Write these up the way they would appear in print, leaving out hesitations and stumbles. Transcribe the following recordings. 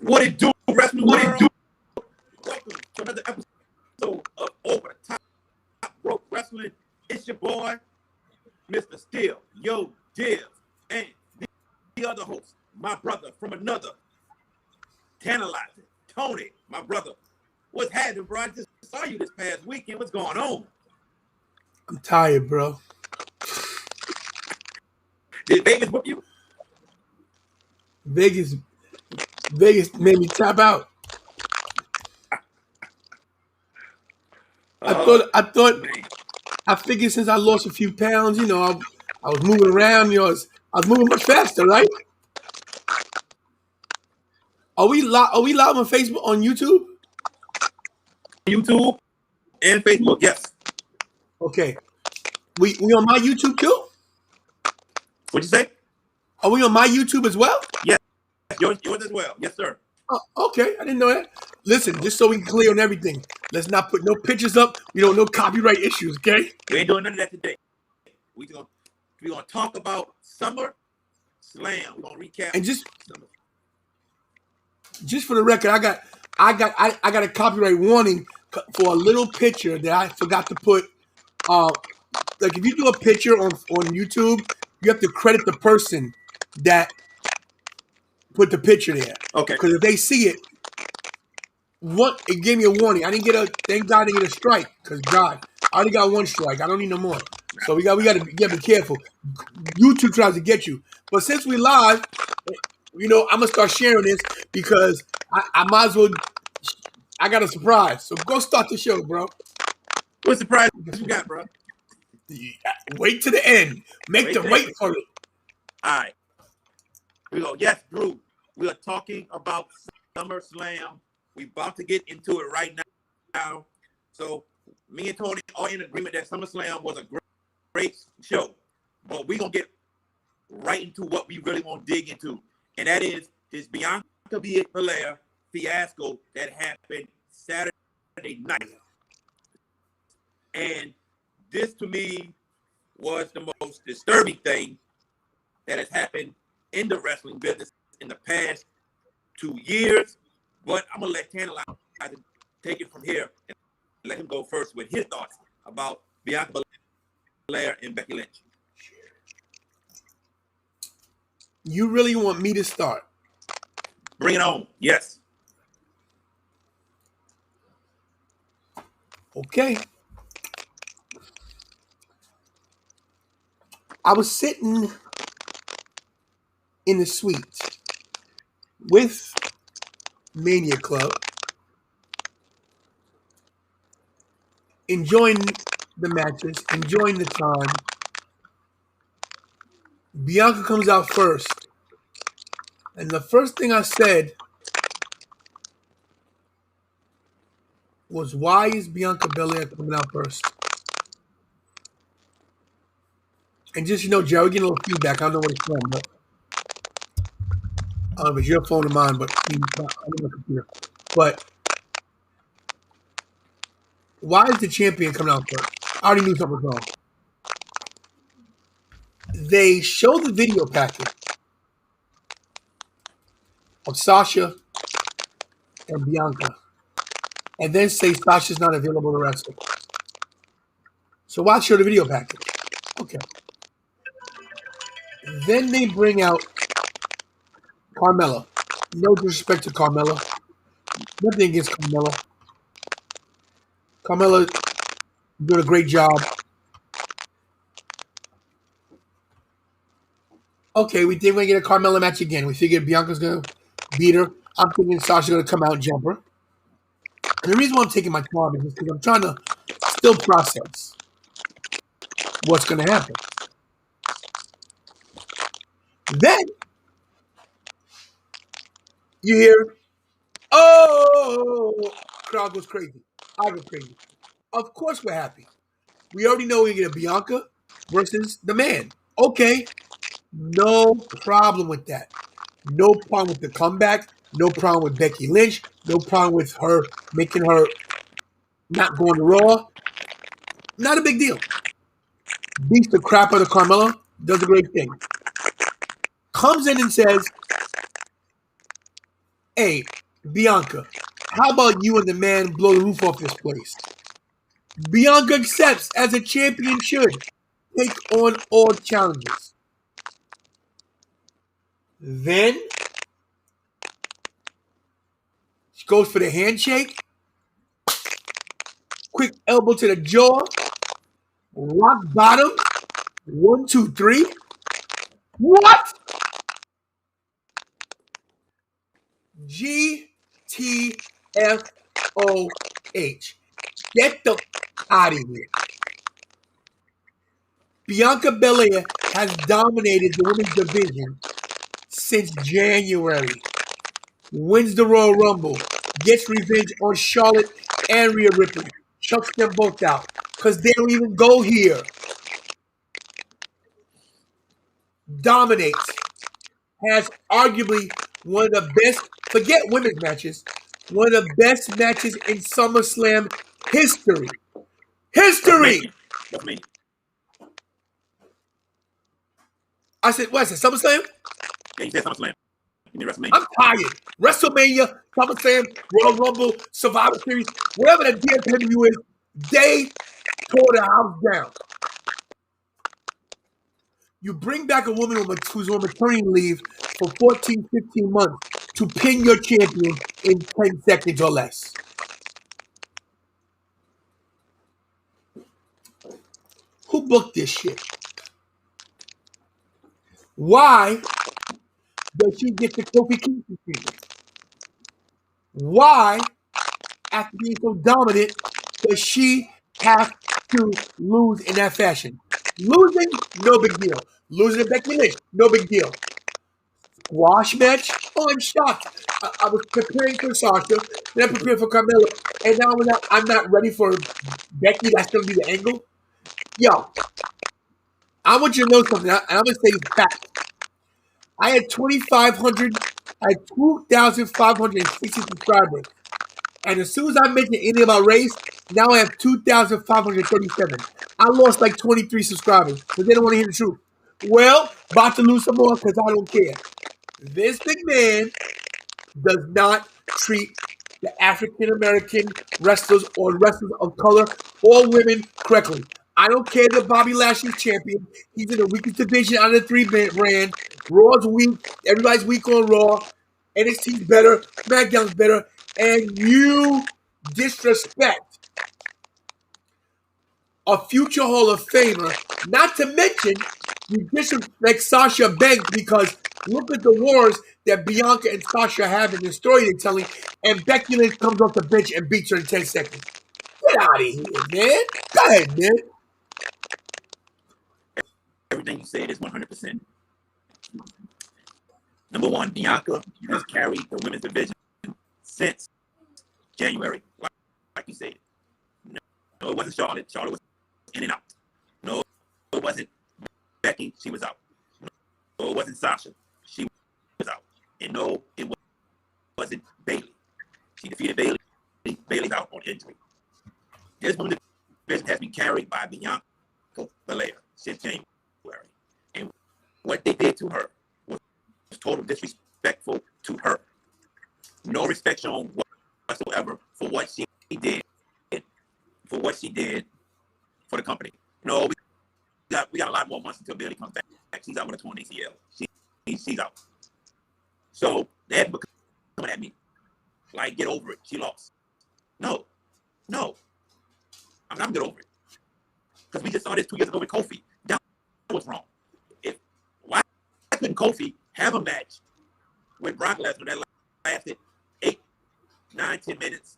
What it do, wrestling world? Welcome to another episode of Over the Top Rope Wrestling. It's your boy, Mr. Steel, Yo Dibs, and the other host, my brother from another, Tantilizing, Tony, my brother. What's happening, bro? I just saw you this past weekend. What's going on? I'm tired, bro. Did Vegas whoop you? Vegas made me tap out. I figured since I lost a few pounds, I was moving around, I was moving much faster, right? Are we live on Facebook, on YouTube? YouTube and Facebook, yes. Okay. We on my YouTube too? What'd you say? Are we on my YouTube as well? Yes. Yours as well. Yes, sir. Oh, okay. I didn't know that. Listen, just so we can clear on everything, let's not put no pictures up. We don't know copyright issues, okay? We ain't doing none of that today. We're gonna talk about Summer Slam. We're gonna recap. And just for the record, I got a copyright warning for a little picture that I forgot to put. Like if you do a picture on YouTube, you have to credit the person that put the picture there. Okay. Because if they see it, it gave me a warning. Thank God I didn't get a strike. Because God, I already got one strike. I don't need no more. So we got to be careful. YouTube tries to get you. But since we live, I'm gonna start sharing this because I might as well. I got a surprise. So go start the show, bro. What surprise you got, bro? Wait to the end. Make them wait for it. All right. We go. Yes, Drew. We are talking about SummerSlam. We about to get into it right now. So me and Tony are in agreement that SummerSlam was a great show. But we're going to get right into what we really want to dig into. And that is this Bianca Belair fiasco that happened Saturday night. And this, to me, was the most disturbing thing that has happened in the wrestling business in the past 2 years. But I'm going to let Tantilizing take it from here and let him go first with his thoughts about Bianca Belair and Becky Lynch. You really want me to start? Bring it on. Yes. Okay. I was sitting in the suite with Mania Club, enjoying the matches, enjoying the time. Bianca comes out first. And the first thing I said was, why is Bianca Belair coming out first? And just, Jerry, we're getting a little feedback. I don't know what it's from, but I don't know if it's your phone or mine, but I don't know computer. But why is the champion coming out first? I already knew something was wrong. They show the video package of Sasha and Bianca, and then say Sasha's not available to wrestle. So why show the video package? Okay. Then they bring out Carmella. No disrespect to Carmella. Nothing against Carmella. Carmella doing a great job. Okay, we think we're going to get a Carmella match again. We figured Bianca's going to beat her. I'm thinking Sasha's going to come out and jump her. And the reason why I'm taking my time is because I'm trying to still process what's going to happen. Then you hear, oh, crowd goes crazy. I go crazy. Of course we're happy. We already know we're going to get a Bianca versus the man. Okay, no problem with that. No problem with the comeback. No problem with Becky Lynch. No problem with her making her not going to Raw. Not a big deal. Beats the crap out of Carmella. Does a great thing. Comes in and says, Hey, Bianca, how about you and the man blow the roof off this place? Bianca accepts, as a champion should, take on all challenges. Then she goes for the handshake, quick elbow to the jaw, rock bottom, 1, 2, 3. What? GTFOH. Get the out of here. Bianca Belair has dominated the women's division since January. Wins the Royal Rumble, gets revenge on Charlotte and Rhea Ripley, chucks them both out because they don't even go here. Dominates, has arguably one of the best, forget women's matches, one of the best matches in SummerSlam history. History! WrestleMania. I said, what? I said SummerSlam? Yeah, you said SummerSlam. You mean WrestleMania? I'm tired. WrestleMania, SummerSlam, Royal Rumble, Survivor Series, whatever the damn pay-per-view is, they tore the house down. You bring back a woman who's on maternity leave for 14, 15 months to pin your champion in 10 seconds or less. Who booked this shit? Why does she get the Kofi Kingston treatment? Why, after being so dominant, does she have to lose in that fashion? Losing, no big deal. Losing to Becky Lynch, no big deal. Squash match? Oh, I'm shocked. I was preparing for Sasha, then I prepared for Carmella, and now I'm not ready for Becky. That's going to be the angle. Yo, I want you to know something, and I'm going to say fact. I had 2,560 subscribers. And as soon as I mentioned anything about race, now I have 2,537. I lost like 23 subscribers because they don't want to hear the truth. Well, about to lose some more because I don't care. This big man does not treat the African American wrestlers or wrestlers of color or women correctly. I don't care that Bobby Lashley's champion. He's in the weakest division out of the 3 brand. Raw's weak. Everybody's weak on Raw. NXT's better. SmackDown's better. And you disrespect a future Hall of Famer. Not to mention, you disrespect Sasha Banks because look at the wars that Bianca and Sasha have in the story they're telling, and Becky Lynch comes off the bench and beats her in 10 seconds. Get out of here, man. Go ahead, man. Everything you said is 100%. Number one, Bianca has carried the women's division since January. Like you said. No, it wasn't Charlotte. Charlotte was in and out. No, it wasn't Becky. She was out. No, it wasn't Sasha. She was out. And no, it wasn't Bayley. She defeated Bayley. Bayley's out on injury. This women's division has been carried by Bianca Belair since January. And what they did to her was total disrespectful to her. No respect shown whatsoever for what she did, for the company. No, we got a lot more months until Bayley comes back. She's out with a torn ACL. She's out. So they had to coming at me like, get over it. She lost. No. I'm not gonna get over it because we just saw this 2 years ago with Kofi. That was wrong. Why couldn't Kofi have a match with Brock Lesnar that lasted 8, 9, 10 minutes,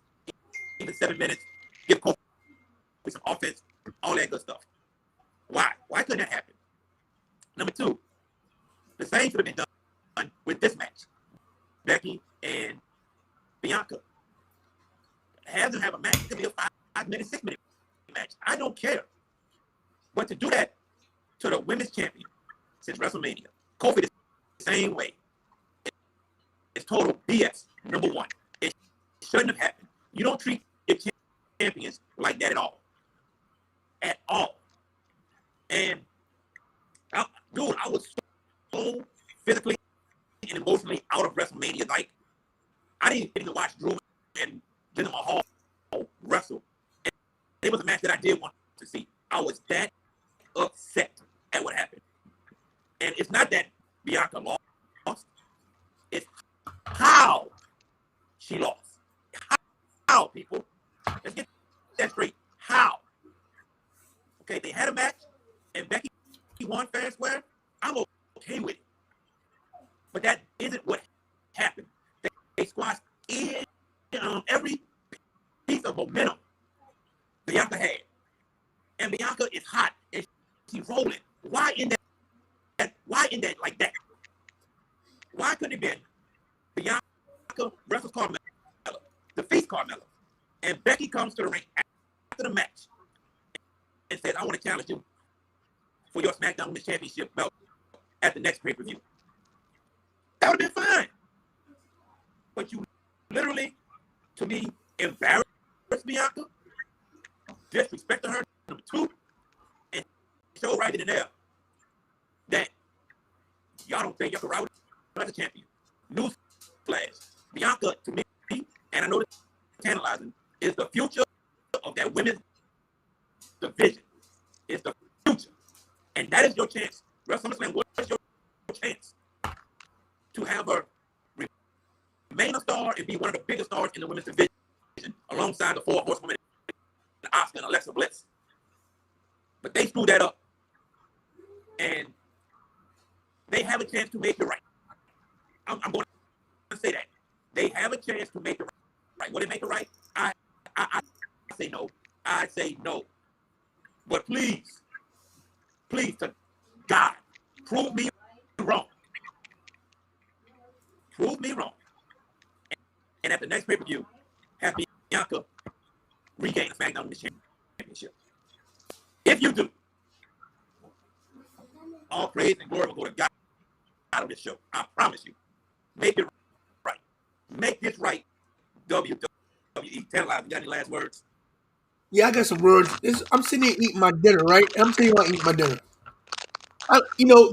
even 7 minutes? Give Kofi some offense, all that good stuff. Why couldn't that happen? Number two, the same should have been done with this match. Becky and Bianca. Have them have a match. It could be a 5-minute, 6-minute match. I don't care. But to do that to the women's champion since WrestleMania, Kofi the same way. It's total BS. Number one, it shouldn't have happened. You don't treat your champions like that at all. At all. And I was so physically and emotionally out of WrestleMania. Like, I didn't get to watch Drew and Jinder Mahal wrestle. And it was a match that I did want to see. I was that upset at what happened. And it's not that Bianca lost. It's how she lost. How, people? Let's get that straight. How? Okay, they had a match, and Becky won fair and square. I'm okay with it. But that isn't what happened. They squashed in every piece of momentum Bianca had. And Bianca is hot, and she's rolling. Why in that? Why in that like that? Why couldn't it be Bianca wrestles Carmella, defeats Carmella, and Becky comes to the ring after the match and says, I want to challenge you for your SmackDown Women's Championship belt at the next pay-per-view. That would have been fine. But you literally, to me, embarrassed Bianca, disrespected her, number two, and showed right in the there that y'all don't think y'all can ride with another champion. Newsflash, Bianca, to me, and I know that Tantilizing is the future of that women's division. It's the future. And that is your chance. WrestleMania, what is your chance to have her remain a star and be one of the biggest stars in the women's division alongside the four horsewomen, Asuka and Alexa Bliss? But they screwed that up. And they have a chance to make it right. I'm going to say that. They have a chance to make it right. Will they make it right? I say no. I say no. But please, to God, prove me wrong. Prove me wrong. And at the next pay-per-view, have Bianca regain the SmackDown Women's Championship. If you do, all praise and glory will go to God out of this show. I promise you. Make it right. Make this right. WWE. Tantilizing, got any last words? Yeah, I got some words. I'm sitting here eating my dinner, right? I'm sitting here eating my dinner.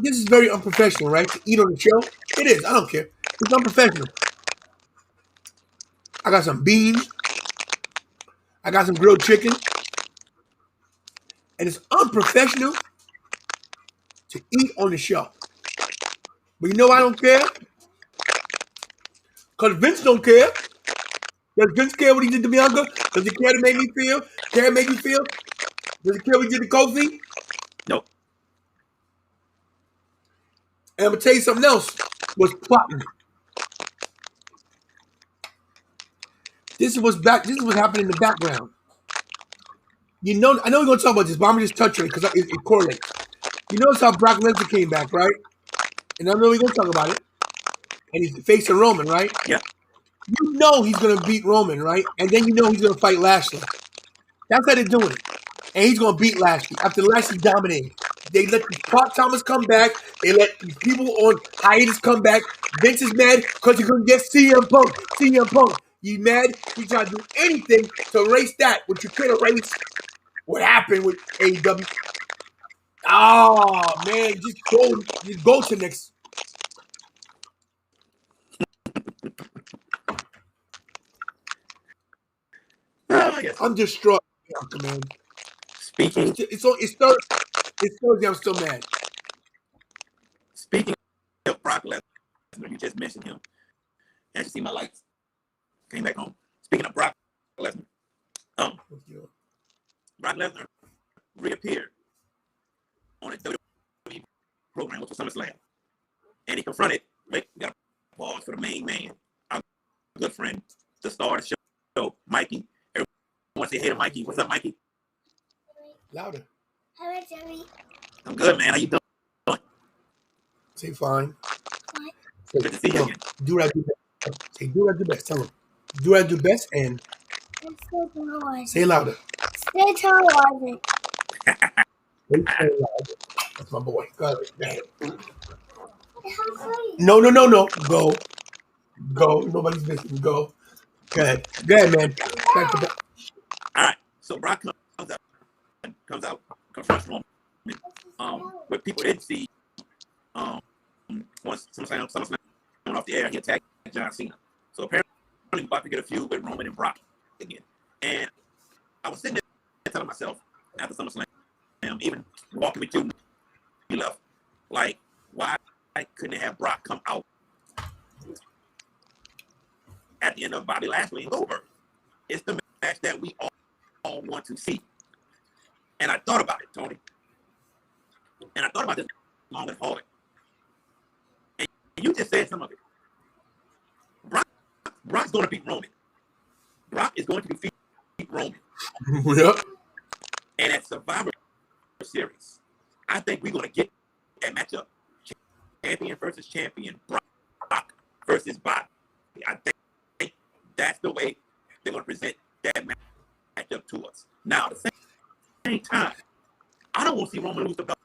This is very unprofessional, right? To eat on the show. It is. I don't care. It's unprofessional. I got some beans. I got some grilled chicken. And it's unprofessional to eat on the show. But you know why I don't care? Because Vince don't care. Does Vince care what he did to Bianca? Does he care to make me feel? Care to make me feel? Does he care what he did to Kofi? No. And I'm going to tell you something else was plotting. This is what's happening in the background. I know we're going to talk about this, but I'm going to just touch on it because it correlates. You notice how Brock Lesnar came back, right? And I know we're going to talk about it. And he's facing Roman, right? Yeah. You know he's going to beat Roman, right? And then you know he's going to fight Lashley. That's how they're doing it. And he's going to beat Lashley after Lashley dominated. They let Clark Thomas come back. They let people on hiatus come back. Vince is mad because he couldn't get CM Punk. CM Punk. You mad? He tried to do anything to erase that, which you could erase what happened with AEW. Oh, man. Just go to next. I'm distraught, man. Speaking. It's Thursday. I'm still mad. Speaking of Brock Lesnar, you just mentioned him. And you see my lights. Came back home. Speaking of Brock Lesnar, Brock Lesnar reappeared on a WWE program, which was SummerSlam, and he confronted. We got a pause for the main man, our good friend, the star of the show, Mikey. Everyone say hey to Mikey. What's up, Mikey? Louder. Hello, Jerry. I'm good, man. How you doing? Say fine. Fine. Good to see you again. Do what I do best. Say do what I do best. Tell him. Do what I do best and say louder. Stay televising. That's my boy. Go ahead. No. Go. Nobody's missing. Go. Go ahead, man. All right. So Brock comes out, confronts Roman. What people didn't see, once SummerSlam went off the air, he attacked John Cena. So apparently about to get a feud with Roman and Brock again. And I was sitting there telling myself after SummerSlam, even walking with you, he left, like, why couldn't they have Brock come out at the end of Bobby Lashley and Goldberg? It's the match that we all want to see. And I thought about it, Tony. And I thought about this long and hard. And you just said some of it. Brock's going to beat Roman. Brock is going to defeat Roman. Yep. And at Survivor Series, I think we're going to get that matchup. Champion versus champion. Brock versus Bobby. I think that's the way they're going to present that matchup to us. Now, at the same time, I don't want to see Roman lose the belt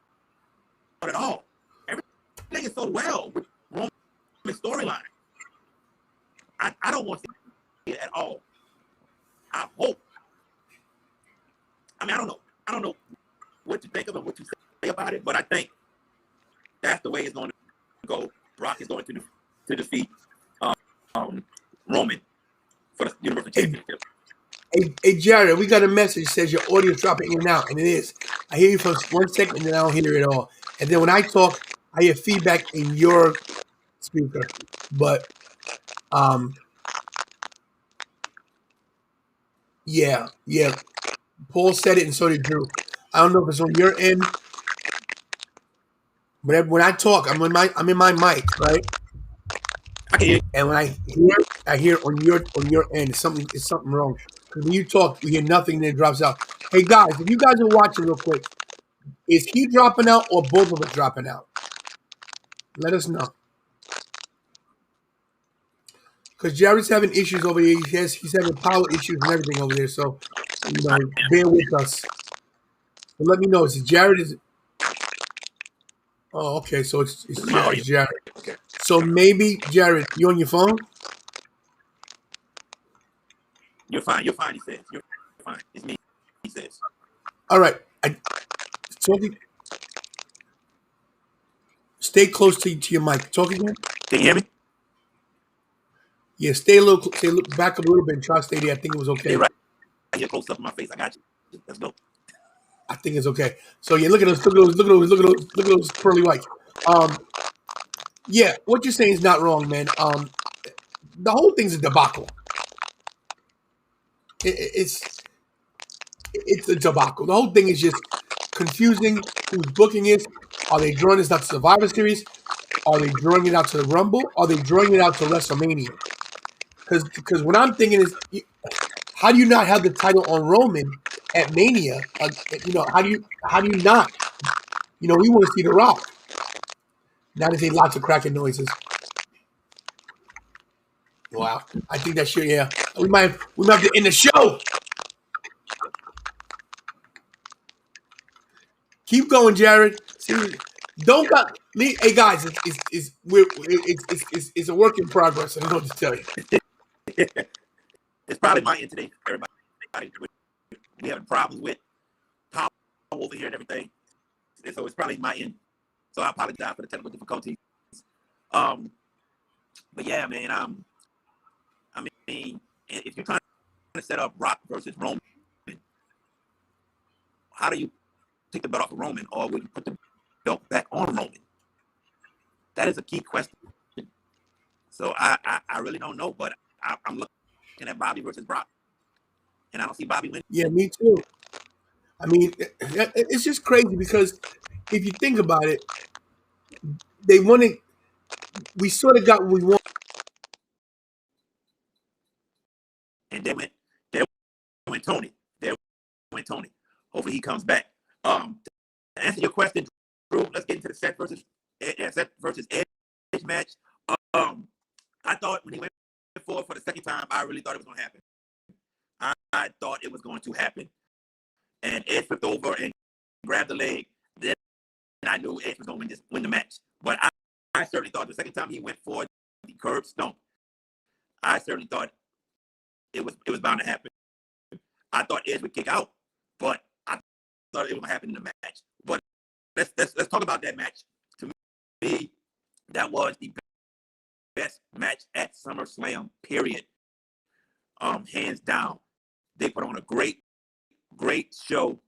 at all. Everything is so well with Roman's storyline. I don't want to see it at all. I hope. I mean, I don't know what you think of it, what you say about it, but I think that's the way it's going to go. Brock is going to defeat Roman for the Universal Championship. Hey, Jared, we got a message that says your audio's dropping in and out, and it is. I hear you for 1 second, and then I don't hear it all. And then when I talk, I hear feedback in your speaker. But, yeah. Paul said it, and so did Drew. I don't know if it's on your end, but when I talk, I'm in my mic, right? I can hear you. And when I hear on your end, it's something wrong. Because when you talk, we hear nothing, then it drops out. Hey guys, if you guys are watching real quick, is he dropping out or both of us dropping out? Let us know. Because Jared's having issues over here. He's having power issues and everything over there. So, bear with us. But let me know. Is it Jared? Oh, okay. So it's Jared. Okay. So maybe Jared, you on your phone? You're fine. He says. You're fine. It's me. He says. All right. Stay close to your mic. Talk again. Can you hear me? Yeah, look back up a little bit and try to stay there. I think it was okay. Stay right here close up in my face. I got you. Let's go. I think it's okay. So yeah, look at those pearly whites. Yeah, what you're saying is not wrong, man. The whole thing's a debacle. It's a debacle. The whole thing is just confusing whose booking is. Are they drawing this out to Survivor Series? Are they drawing it out to the Rumble? Are they drawing it out to WrestleMania? Because what I'm thinking is, how do you not have the title on Roman at Mania? How do you not? We want to see The Rock. Now they say lots of cracking noises. Wow, I think that should. Yeah, we might have to end the show. Keep going, Jared. See, don't got. Hey guys, it's a work in progress. I don't know what to tell you. It's probably my end today. Everybody, we having problems with power over here and everything, and so it's probably my end. So I apologize for the technical difficulties. But yeah, man. I mean, if you're trying to set up Rock versus Roman, how do you take the belt off of Roman, or would you put the belt back on Roman? That is a key question. So I really don't know, but I'm looking at Bobby versus Brock, and I don't see Bobby winning. Yeah, me too. I mean, it's just crazy because if you think about it, we sort of got what we want. And they went Tony. Hopefully he comes back. To answer your question, Drew, let's get into the Seth versus Edge match. I thought when he went forward for the second time, I really thought it was going to happen. I thought it was going to happen. And Edge flipped over and grabbed the leg. Then I knew Edge was going to win the match. But I certainly thought the second time he went for the curb stomp, I certainly thought it was bound to happen. I thought Edge would kick out, but I thought it was going to happen in the match. But let's talk about that match. To me, that was the best match at SummerSlam, period. hands down. They put on a great show.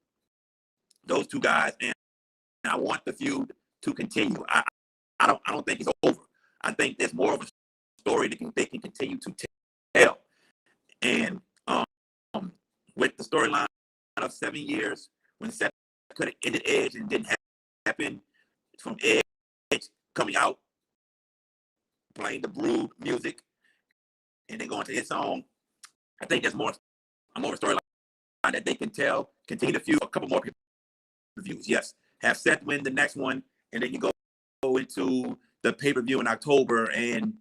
Those two guys, and I want the feud to continue. I don't think it's over. I think there's more of a story they can continue to tell. And with the storyline of 7 years, when Seth could have ended Edge and didn't happen, from Edge coming out, playing the Brood music, and then going to his song, I think there's more a storyline that they can tell. Continue to feud a couple more pay-per-views. Yes, have Seth win the next one, and then you go into the pay-per-view in October, and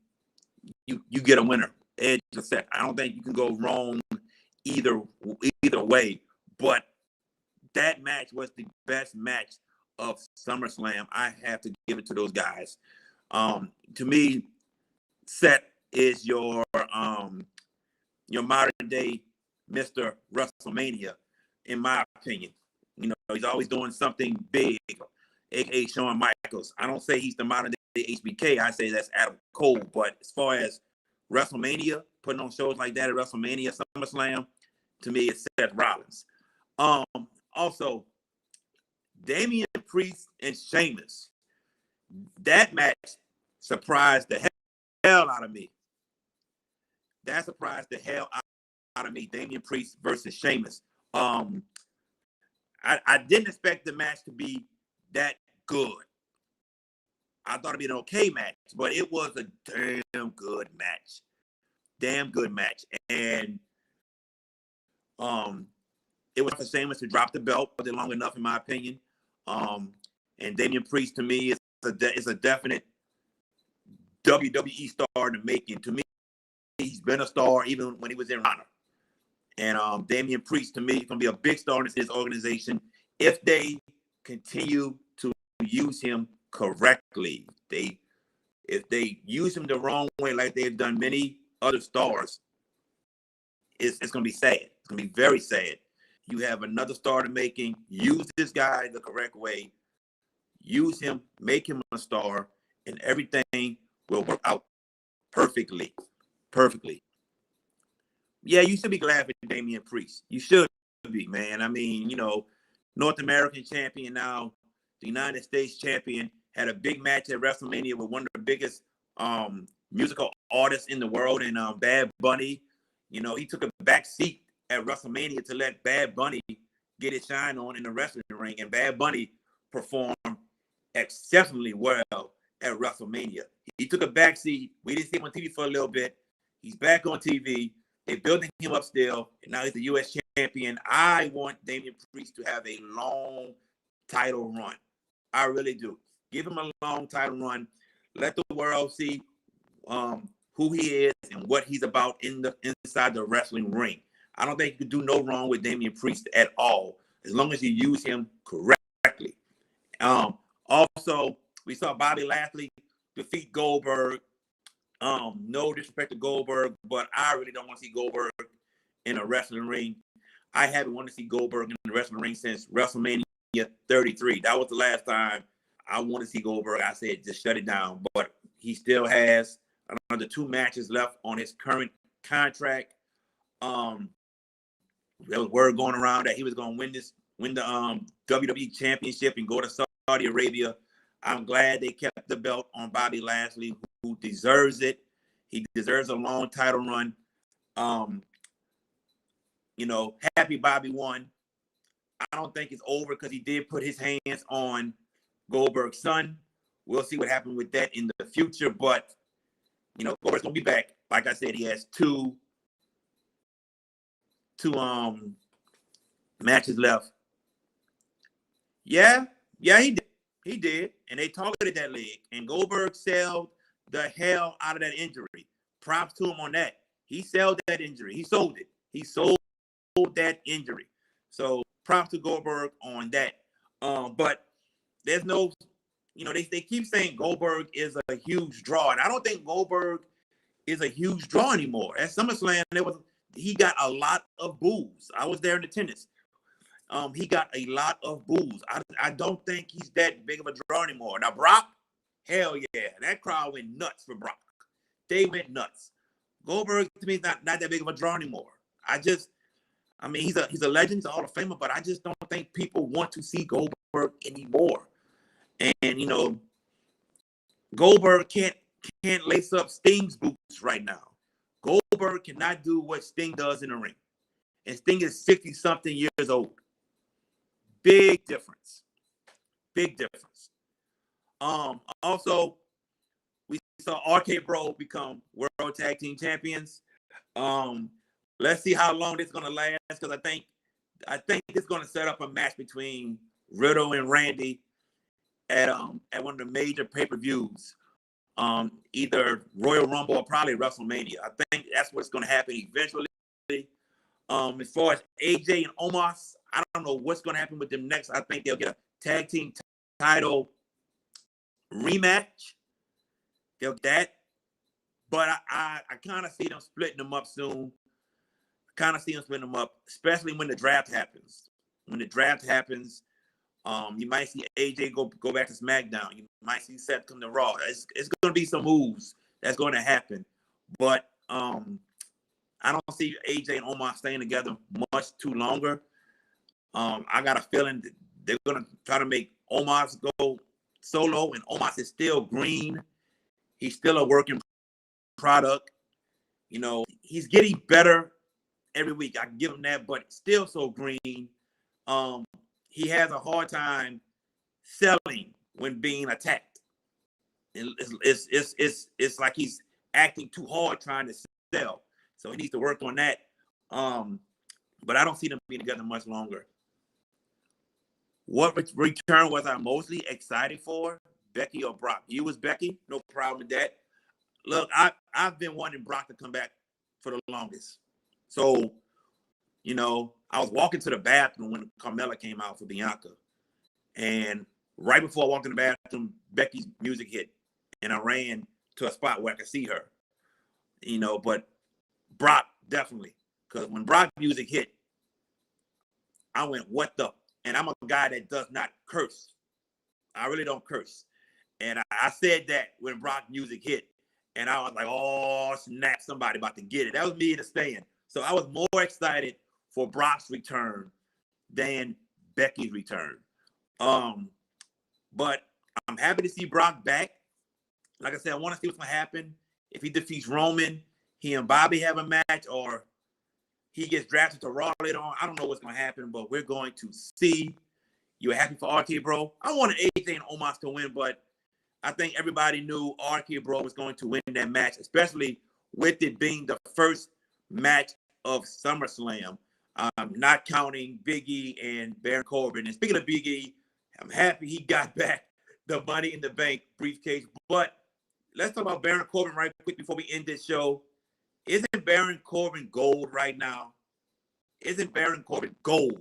you get a winner. Edge or Seth. I don't think you can go wrong either way. But that match was the best match of SummerSlam. I have to give it to those guys. To me, Seth is your modern day Mr. WrestleMania, in my opinion. You know, he's always doing something big, aka Shawn Michaels. I don't say he's the modern day HBK. I say that's Adam Cole. But as far as WrestleMania, putting on shows like that at WrestleMania, SummerSlam, to me, it's Seth Rollins. Also, Damian Priest and Sheamus. That match surprised the hell out of me. That surprised the hell out of me. Damian Priest versus Sheamus. I didn't expect the match to be that good. I thought it'd be an okay match, but it was a damn good match. Damn good match. And it was for Sheamus to drop the belt, but long enough, in my opinion. And Damian Priest, to me, is a definite WWE star to making. To me, he's been a star even when he was in Honor. And Damian Priest, to me, is going to be a big star in his organization if they continue to use him correctly. If they use him the wrong way, like they've done many other stars, it's going to be sad. It's going to be very sad. You have another star to making. Use this guy the correct way. Use him, make him a star, and everything will work out perfectly. Perfectly. Yeah, you should be glad for Damian Priest. You should be, man. I mean, you know, North American champion now, the United States champion, had a big match at WrestleMania with one of the biggest musical artists in the world, and Bad Bunny. You know, he took a back seat at WrestleMania to let Bad Bunny get his shine on in the wrestling ring, and Bad Bunny performed exceptionally well at WrestleMania. He took a back seat. We didn't see him on TV for a little bit. He's back on TV. They're building him up still, and now he's the U.S. champion. I want Damian Priest to have a long title run. I really do. Give him a long title run. Let the world see who he is and what he's about inside the wrestling ring. I don't think you could do no wrong with Damian Priest at all, as long as you use him correctly. Also, we saw Bobby Lashley defeat Goldberg. No disrespect to Goldberg, but I really don't want to see Goldberg in a wrestling ring. I haven't wanted to see Goldberg in the wrestling ring since WrestleMania 33. That was the last time I wanted to see Goldberg. I said, just shut it down. But he still has another 2 matches left on his current contract. There was word going around that he was going to win the WWE Championship and go to Saudi Arabia. I'm glad they kept the belt on Bobby Lashley, who deserves it. He deserves a long title run. You know, happy Bobby won. I don't think it's over because he did put his hands on Goldberg's son. We'll see what happens with that in the future. But, you know, Goldberg's going to be back. Like I said, he has two matches left. Yeah, he did. He did. And they targeted that leg. And Goldberg sold the hell out of that injury. Props to him on that. He sold that injury. He sold it. He sold that injury. So props to Goldberg on that. But there's no, you know, they keep saying Goldberg is a huge draw. And I don't think Goldberg is a huge draw anymore. At SummerSlam, he got a lot of boos. I was there in attendance. He got a lot of boos. I don't think he's that big of a draw anymore. Now, Brock, hell yeah. That crowd went nuts for Brock. They went nuts. Goldberg to me is not that big of a draw anymore. I mean, he's a legend, he's a Hall of Famer, but I just don't think people want to see Goldberg anymore. And you know, Goldberg can't lace up Sting's boots right now. Goldberg cannot do what Sting does in the ring. And Sting is 60-something years old. Big difference. Big difference. Also, we saw RK Bro become World Tag Team Champions. Let's see how long this is gonna last, because I think this is gonna set up a match between Riddle and Randy at one of the major pay-per-views. Either Royal Rumble or probably WrestleMania. I think that's what's gonna happen eventually. As far as AJ and Omos, I don't know what's gonna happen with them next. I think they'll get a tag team title rematch. They'll get that. But I kind of see them splitting them up soon. Especially when the draft happens. When the draft happens, you might see AJ go back to SmackDown. You might see Seth come to Raw. It's going to be some moves that's going to happen. But I don't see AJ and Omos staying together much too longer. I got a feeling that they're going to try to make Omos go solo, and Omos is still green. He's still a working product. You know, he's getting better every week. I can give him that, but still so green. He has a hard time selling when being attacked. It's like he's acting too hard trying to sell. So he needs to work on that. But I don't see them being together much longer. What return was I mostly excited for? Becky or Brock? You was Becky? No problem with that. Look, I've been wanting Brock to come back for the longest. So, you know, I was walking to the bathroom when Carmella came out for Bianca. And right before I walked in the bathroom, Becky's music hit. And I ran to a spot where I could see her. You know, but Brock, definitely. Because when Brock music hit, I went, what the? And I'm a guy that does not curse. I really don't curse. And I said that when Brock music hit. And I was like, oh, snap, somebody about to get it. That was me in the stand. So I was more excited for Brock's return than Becky's return. But I'm happy to see Brock back. Like I said, I want to see what's going to happen. If he defeats Roman, he and Bobby have a match, or he gets drafted to Raw later on. I don't know what's going to happen, but we're going to see. You were happy for RK Bro? I wanted AJ and Omos to win, but I think everybody knew RK Bro was going to win that match, especially with it being the first match of SummerSlam, not counting Big E and Baron Corbin. And speaking of Big E, I'm happy he got back the Money in the Bank briefcase. But let's talk about Baron Corbin right quick before we end this show. Isn't Baron Corbin gold right now? Isn't Baron Corbin gold?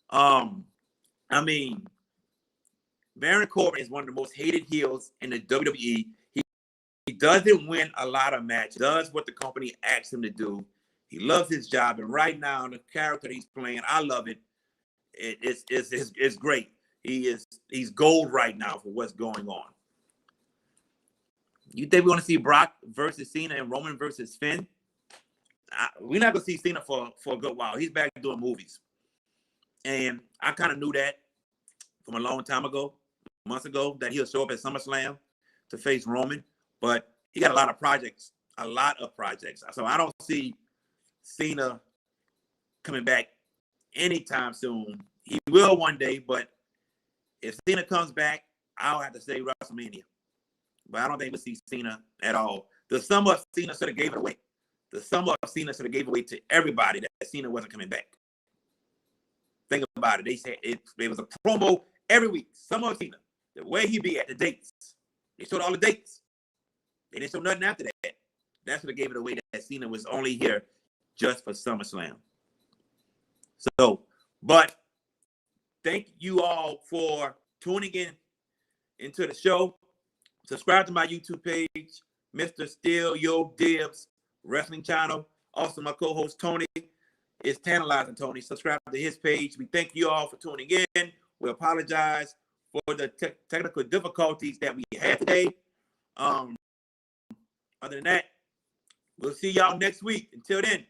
I mean, Baron Corbin is one of the most hated heels in the WWE. He doesn't win a lot of matches, does what the company asks him to do. He loves his job, and right now, the character he's playing, I love it. It's great. He's gold right now for what's going on. You think we want to see Brock versus Cena and Roman versus Finn? We're not going to see Cena for a good while. He's back doing movies. And I kind of knew that from a long time ago, months ago, that he'll show up at SummerSlam to face Roman. But he got a lot of projects. So I don't see Cena coming back anytime soon. He will one day, but if Cena comes back, I'll have to say WrestleMania. But I don't think we'll see Cena at all. The summer of Cena should have gave it away. The summer of Cena should have gave away to everybody that Cena wasn't coming back. Think about it. They said it was a promo every week. Summer of Cena. The way he be at the dates. They showed all the dates. They didn't show nothing after that. That's what they gave it away, that Cena was only here just for SummerSlam. So, but thank you all for tuning in into the show. Subscribe to my YouTube page, Mr. Still Yo Dibs Wrestling Channel. Also, my co-host Tony is Tantilizing Tony. Subscribe to his page. We thank you all for tuning in. We apologize for the technical difficulties that we had today. Other than that, we'll see y'all next week. Until then.